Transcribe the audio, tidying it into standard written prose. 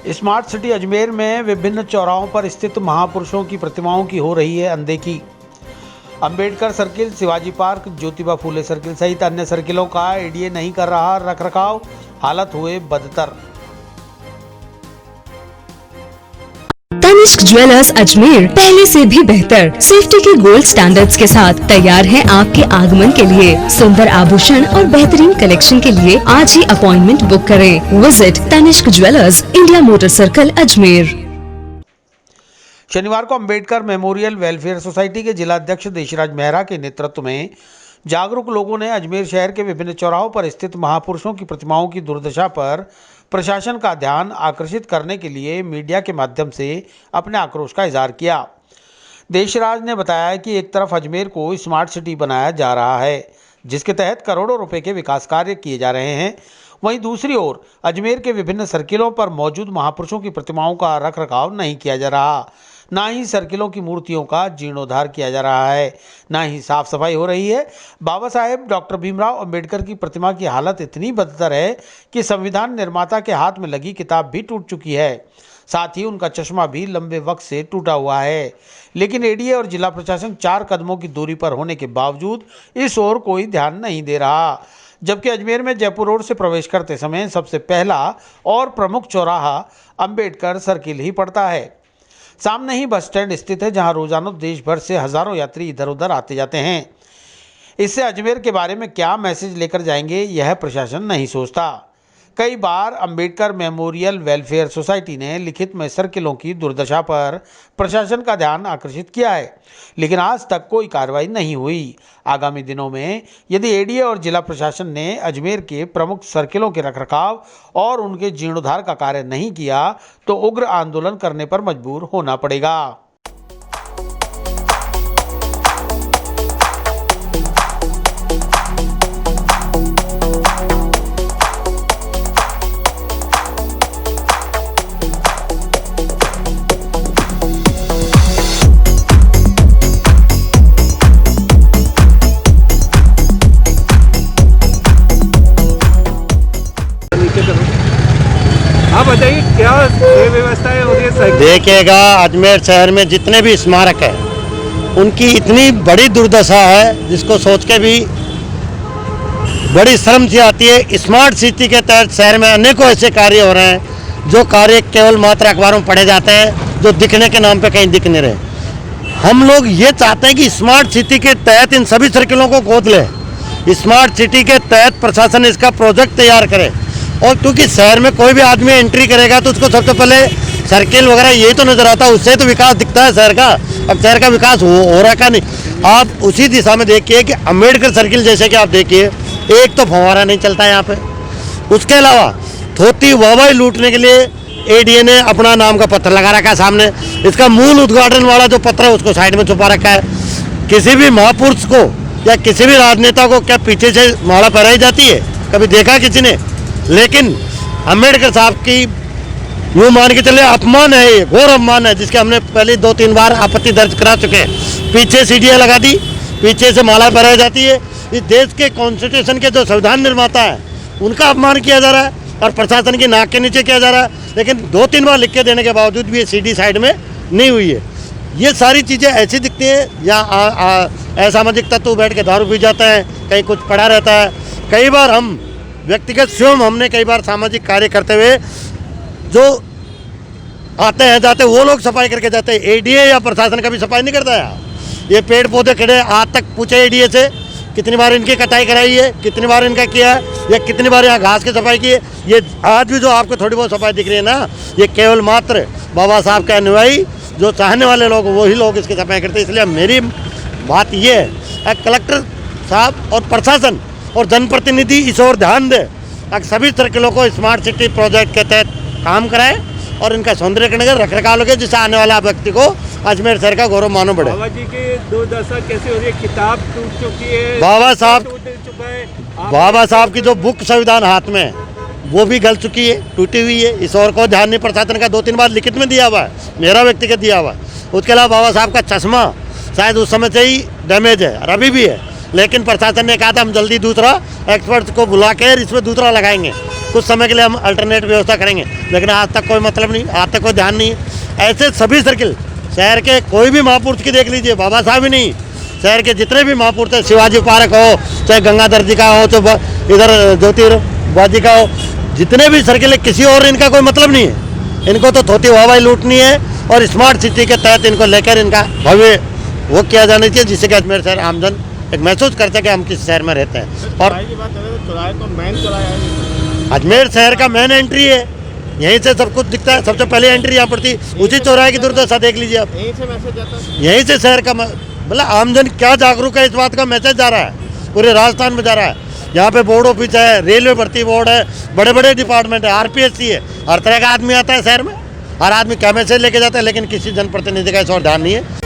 Smart city Ajmer में विभिन्न चौराहों पर स्थित महापुरुषों की प्रतिमाओं की हो रही है अनदेखी। Ambedkar circle, Shivaji park, Jyotiba Phule circle सहित अन्य सर्किलों का एडीए नहीं कर रहा रखरखाव, हालत हुए बदतर। तनिष्क ज्वेलर्स अजमेर पहले से भी बेहतर सेफ्टी के गोल्ड स्टैंडर्ड्स के साथ तैयार है आपके आगमन के लिए। सुंदर आभूषण और बेहतरीन कलेक्शन के लिए आज ही अपॉइंटमेंट बुक करें। Visit Tanishq jewellers, India Motor Circle, Ajmer. शनिवार को अंबेडकर मेमोरियल वेलफेयर सोसाइटी के जिला अध्यक्ष देशराज मेहरा के नेतृत्व में जागरूक लोगों ने अजमेर शहर के विभिन्न चौराहों पर स्थित महापुरुषों की प्रतिमाओं की दुर्दशा पर प्रशासन का ध्यान आकर्षित करने के लिए मीडिया के माध्यम से अपने आक्रोश का इजहार किया। देशराज ने बताया कि एक तरफ अजमेर को स्मार्ट सिटी बनाया जा रहा है, जिसके तहत करोड़ों रुपए के विकास कार्य किए जा रहे हैं। वहीं दूसरी ओर अजमेर के विभिन्न सर्किलों पर मौजूद महापुरुषों की प्रतिमाओं का रखरखाव नहीं किया जा रहा, ना ही सर्किलों की मूर्तियों का जीर्णोद्धार किया जा रहा है, ना ही साफ सफाई हो रही है। बाबा साहेब डॉक्टर भीमराव अंबेडकर की प्रतिमा की हालत इतनी बदतर है कि संविधान निर्माता के हाथ में लगी किताब भी टूट चुकी है, साथ ही उनका चश्मा भी लंबे वक्त से टूटा हुआ है। लेकिन एडीए और जिला प्रशासन 4 कदमों की दूरी पर होने के बावजूद इस ओर कोई ध्यान नहीं दे रहा। जबकि अजमेर में जयपुर रोड से प्रवेश करते समय सबसे पहला और प्रमुख चौराहा अंबेडकर सर्किल ही पड़ता है। सामने ही बस स्टैंड स्थित है, जहां रोजाना देश भर से हजारों यात्री इधर उधर आते जाते हैं। इससे अजमेर के बारे में क्या मैसेज लेकर जाएंगे, यह प्रशासन नहीं सोचता। कई बार अंबेडकर मेमोरियल वेलफेयर सोसाइटी ने लिखित में सर्किलों की दुर्दशा पर प्रशासन का ध्यान आकर्षित किया है, लेकिन आज तक कोई कार्रवाई नहीं हुई। आगामी दिनों में यदि एडीए और जिला प्रशासन ने अजमेर के प्रमुख सर्किलों के रखरखाव और उनके जीर्णोद्धार का कार्य नहीं किया तो उग्र आंदोलन करने पर मजबूर होना पड़ेगा। हाँ बताइए, क्या व्यवस्थाएं हो रही है? देखिएगा, अजमेर शहर में जितने भी स्मारक है उनकी इतनी बड़ी दुर्दशा है जिसको सोच के भी बड़ी शर्म सी आती है। स्मार्ट सिटी के तहत शहर में अनेकों ऐसे कार्य हो रहे हैं जो कार्य केवल मात्र अखबारों में पढ़े जाते हैं, जो दिखने के नाम पे कहीं दिख नहीं रहे। हम लोग ये चाहते हैं कि स्मार्ट सिटी के तहत इन सभी सर्किलों को गोद ले। स्मार्ट सिटी के तहत प्रशासन इसका प्रोजेक्ट तैयार करे, और क्योंकि शहर में कोई भी आदमी एंट्री करेगा तो उसको सबसे पहले सर्किल वगैरह यही तो नज़र आता है, उससे तो विकास दिखता है शहर का। अब शहर का विकास हो रहा का नहीं। आप उसी दिशा में देखिए कि अंबेडकर सर्किल जैसे कि आप देखिए, एक तो फव्वारा नहीं चलता यहाँ पे। उसके अलावा धोती वाहवाही लूटने के लिए एडीए ने अपना नाम का पत्थर लगा रखा है सामने। इसका मूल उद्घाटन वाला जो पत्र है उसको साइड में छुपा रखा है। किसी भी महापुरुष को या किसी भी राजनेता को क्या पीछे से माला पहनाई जाती है? कभी देखा किसी ने? लेकिन अंबेडकर साहब की यूँ मान के चले अपमान है, ये घोर अपमान है, जिसके हमने पहले 2-3 बार आपत्ति दर्ज करा चुके हैं। पीछे सीढ़ियाँ लगा दी, पीछे से माला पहनाई जाती है। इस देश के कॉन्स्टिट्यूशन के जो संविधान निर्माता है उनका अपमान किया जा रहा है और प्रशासन की नाक के नीचे किया जा रहा है। लेकिन 2-3 बार लिख के देने के बावजूद भी ये सीढ़ी साइड में नहीं हुई है। ये सारी चीज़ें ऐसी दिखती हैं या असामाजिक तत्व बैठ के दारू पी जाते हैं, कहीं कुछ पड़ा रहता है। कई बार हम व्यक्तिगत स्वयं हमने कई बार सामाजिक कार्य करते हुए जो आते हैं जाते वो लोग सफाई करके जाते हैं। एडीए या प्रशासन का भी सफाई नहीं करता है। ये पेड़ पौधे खड़े, आज तक पूछे एडीए से कितनी बार इनकी कटाई कराई है, कितनी बार इनका किया है, या कितनी बार यहाँ घास की सफाई की है। ये आज भी जो आपको थोड़ी बहुत सफाई दिख रही है ना, ये केवल मात्र बाबा साहब के अनुयायी जो चाहने वाले लोग वही लोग इसकी सफाई करते हैं। इसलिए मेरी बात ये है, कलेक्टर साहब और प्रशासन और जनप्रतिनिधि इस ओर ध्यान दे, ताकि सभी सर्किलों को स्मार्ट सिटी प्रोजेक्ट के तहत काम कराए और इनका सौंदर्यीकरण कर रखरखाव लगे, जिससे आने वाला व्यक्ति को अजमेर शहर का गौरव मानो बढ़े। बाबा जी की दुर्दशा कैसे हो रही है? किताब टूट चुकी है, बाबा साहब चुका है। बाबा साहब की जो बुक संविधान हाथ में है वो भी गल चुकी है, टूटी हुई है। इस ओर को ध्यान नहीं प्रशासन का 2-3 बार लिखित में दिया हुआ है, मेरा व्यक्तिगत दिया हुआ है। उसके अलावा बाबा साहब का चश्मा शायद उस समय से ही डैमेज है और अभी भी है, लेकिन प्रशासन ने कहा था हम जल्दी दूसरा एक्सपर्ट को बुला कर इसमें दूसरा लगाएंगे। कुछ समय के लिए हम अल्टरनेट व्यवस्था करेंगे, लेकिन आज तक कोई मतलब नहीं, आज तक कोई ध्यान नहीं है। ऐसे सभी सर्किल शहर के कोई भी महापुरुष की देख लीजिए, बाबा साहब ही नहीं, शहर के जितने भी महापुरुष हैं, शिवाजी पार्क हो, चाहे गंगाधर जी का हो, तो इधर ज्योतिर्बाजी का हो, जितने भी सर्किल है, किसी और इनका कोई मतलब नहीं है। इनको तो धोती हवाई लूटनी है और स्मार्ट सिटी के तहत इनको लेकर इनका भव्य वो किया जाना चाहिए, जिससे कि अजमेर शहर आमजन एक महसूस करते हैं कि हम किस शहर में रहते हैं। और की बात करें तो चौराहे तो मेन चौराहा है, अजमेर शहर का मेन एंट्री है, यहीं से सब कुछ दिखता है। सबसे पहले एंट्री यहाँ पर थी, उसी चौराहे की दुर्दशा देख लीजिए आप। यहीं से मैसेज जाता है। यहीं से शहर का मतलब आमजन क्या जागरूक है, इस बात का मैसेज जा रहा है, पूरे राजस्थान में जा रहा है। यहाँ पे बोर्ड ऑफिस है, रेलवे भर्ती बोर्ड है, बड़े बड़े डिपार्टमेंट है, आरपीएससी है, हर तरह का आदमी आता है शहर में। हर आदमी क्या मैसेज लेके जाता है, लेकिन किसी जनप्रतिनिधि का इस और ध्यान नहीं है।